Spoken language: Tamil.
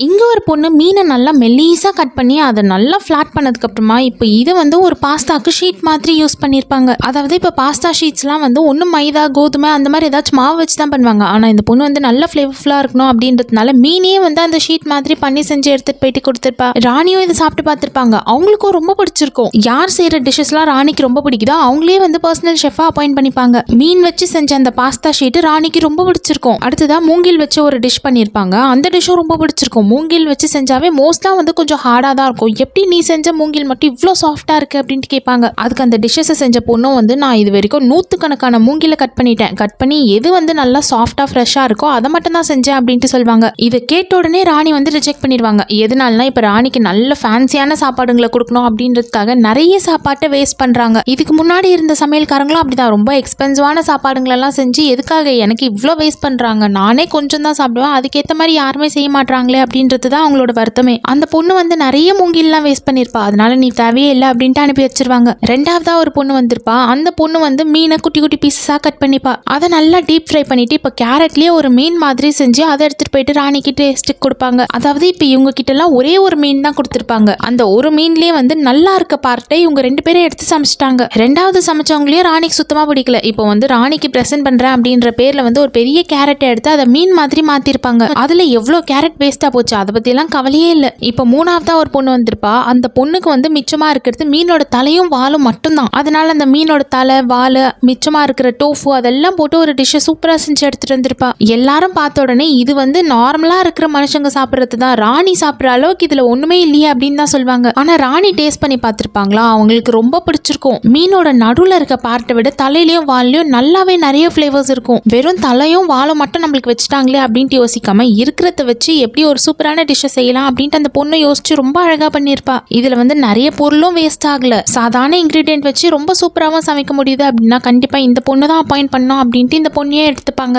இங்க ஒரு பொண்ணு மீனை நல்லா மெல்லிசா கட் பண்ணி அதை நல்லா ஃபிளாட் பண்ணதுக்கு அப்புறமா இப்போ இது வந்து ஒரு பாஸ்தாக்கு ஷீட் மாதிரி யூஸ் பண்ணியிருப்பாங்க. அதாவது இப்போ பாஸ்தா ஷீட்ஸ்லாம் வந்து ஒன்றும் மைதா கோதுமை அந்த மாதிரி ஏதாச்சும் மாவு வச்சு தான் பண்ணுவாங்க. ஆனால் இந்த பொண்ணு வந்து நல்ல ஃப்ளேவர்ஃபுல்லாக இருக்கணும் அப்படின்றதுனால மீனே வந்து அந்த ஷீட் மாதிரி பண்ணி செஞ்சு எடுத்துட்டு போயிட்டு கொடுத்துருப்பா. ராணியும் இதை சாப்பிட்டு பார்த்துருப்பாங்க. அவங்களுக்கும் ரொம்ப பிடிச்சிருக்கும். யார் செய்யற டிஷ்ஷஸ்லாம் ராணிக்கு ரொம்ப பிடிக்குதோ அவங்களே வந்து பர்சனல் ஷெஃபா அப்பாயிண்ட் பண்ணிப்பாங்க. மீன் வச்சு செஞ்ச அந்த பாஸ்தா ஷீட் ராணிக்கு ரொம்ப பிடிச்சிருக்கும். அடுத்ததா மூங்கில் வச்சு ஒரு டிஷ் பண்ணியிருப்பாங்க. அந்த டிஷ்ஷும் ரொம்ப பிடிச்சிருக்கும். மூங்கில் வச்சு செஞ்சாவே மோஸ்டா வந்து கொஞ்சம் ஹார்டா தான் இருக்கும். எப்படி நீ செஞ்ச மூங்கில் மட்டும் இவ்வளோ சாஃப்டா இருக்கு அப்படின்ட்டு கேட்பாங்க. அதுக்கு அந்த டிஷ்ஷஸை செஞ்ச பொண்ணும் வந்து நான் இது வரைக்கும் 100கணக்கான மூங்கில கட் பண்ணி எது வந்து நல்லா சாஃப்டா ஃப்ரெஷ்ஷா இருக்கோ அதை மட்டும் தான் செஞ்சேன் அப்படின்ட்டு சொல்லுவாங்க. இதை கேட்ட உடனே ராணி வந்து ரிஜெக்ட் பண்ணிடுவாங்க. எதனாலனா இப்ப ராணிக்கு நல்ல ஃபேன்சியான சாப்பாடுங்களை கொடுக்கணும் அப்படின்றதுக்காக நிறைய சாப்பாட்டை வேஸ்ட் பண்றாங்க. இதுக்கு முன்னாடி இருந்த சமையல்காரங்களும் அப்படிதான் ரொம்ப எக்ஸ்பென்சிவான சாப்பாடுங்களெல்லாம் செஞ்சு எதுக்காக எனக்கு இவ்வளோ வேஸ்ட் பண்றாங்க, நானே கொஞ்சம் தான் சாப்பிடுவேன், அதுக்கேற்ற மாதிரி யாருமே செய்ய மாட்டாங்களே அப்படின்றது தான் அவங்களோட வருத்தமே. அந்த பொண்ணு வந்து நிறைய மூங்கில்லாம் வேஸ்ட் பண்ணிருப்பா. அதனால நீ தேவையே இல்லை அப்படின்ட்டு அனுப்பி வச்சிருவாங்க. ரெண்டாவதா ஒரு பொண்ணு வந்திருப்பா. அந்த பொண்ணு வந்து மீனை குட்டி குட்டி பீசஸா கட் பண்ணிப்பா. அதை நல்லா டீப் ஃப்ரை பண்ணிட்டு இப்போ கேரட்லயே ஒரு மீன் மாதிரி செஞ்சு அதை எடுத்துட்டு போயிட்டு ராணிக்கு டேஸ்ட்டுக்கு கொடுப்பாங்க. அதாவது இப்போ இவங்க கிட்ட எல்லாம் ஒரே ஒரு மீன் தான் கொடுத்துருப்பாங்க. அந்த ஒரு மீன்லயே வந்து நல்லா இருக்க பார்ட்டை இவங்க 2 பேரும் எடுத்து சமைச்சிட்டாங்க. ரெண்டாவது சமைச்சவங்களையும் ராணிக்கு சுத்தமா பிடிக்கல. இப்போ வந்து ராணிக்கு பிரசன்ட் பண்றேன் அப்படின்ற பேர்ல வந்து ஒரு பெரிய கேரட்டை எடுத்து அதை மீன் மாதிரி மாத்திருப்பாங்க. அதுல எவ்வளவு கேரட் வேஸ்டா போச்சு அதை பத்தி எல்லாம் கவலையே இல்லை. இப்போ மூணாவதா ஒரு பொண்ணு வந்திருப்பா. அந்த பொண்ணுக்கு வந்து மிச்சமா இருக்கிறது மீனோட தலையும் வாலும் மட்டும்தான். அதனால அந்த மீனோட தலை வாலு மிச்சமா இருக்கிற டோஃபு அதெல்லாம் போட்டு ஒரு டிஷ்ஷை சூப்பரா செஞ்சு எடுத்துட்டு வந்திருப்பா. எல்லாரும் பார்த்த உடனே இது வந்து நார்மலா இருக்கிற மனுஷங்க சாப்பிட்றது தான், ராணி சாப்பிட்ற அளவுக்கு இதுல ஒண்ணுமே இல்லையே அப்படின்னு தான் சொல்லுவாங்க. ஆனா ராணி டேஸ்ட் பண்ணி பார்த்திருப்பாங்களா, அவங்களுக்கு ரொம்ப பிடிச்சிருக்கும். மீனோட நடுவுல இருக்க பார்ட்டை விட தலையிலயும் வால்லையும் நல்லாவே நிறைய ஃபிளேவர்ஸ் இருக்கும். வெறும் தலையும் வாலும் மட்டும் நம்மளுக்கு வச்சுட்டாங்களே அப்படின்ட்டு யோசிக்காம இருக்கிறத வச்சு எப்படி ஒரு சூப்பரான டிஷ்ஷை செய்யலாம் அப்படின்ட்டு அந்த பொண்ணை யோசிச்சு ரொம்ப அழகா பண்ணியிருப்பா. இதுல வந்து நிறைய பொருளும் வேஸ்ட் ஆகல. சாதாரண இன்கிரீடியன்ட் வச்சு ரொம்ப சூப்பராகவும் சமைக்க முடியுது அப்படின்னா கண்டிப்பா இந்த பொண்ணு தான் அப்பாயிண்ட் பண்ணோம் அப்படின்ட்டு இந்த பொண்ணையே எடுத்துப்பாங்க.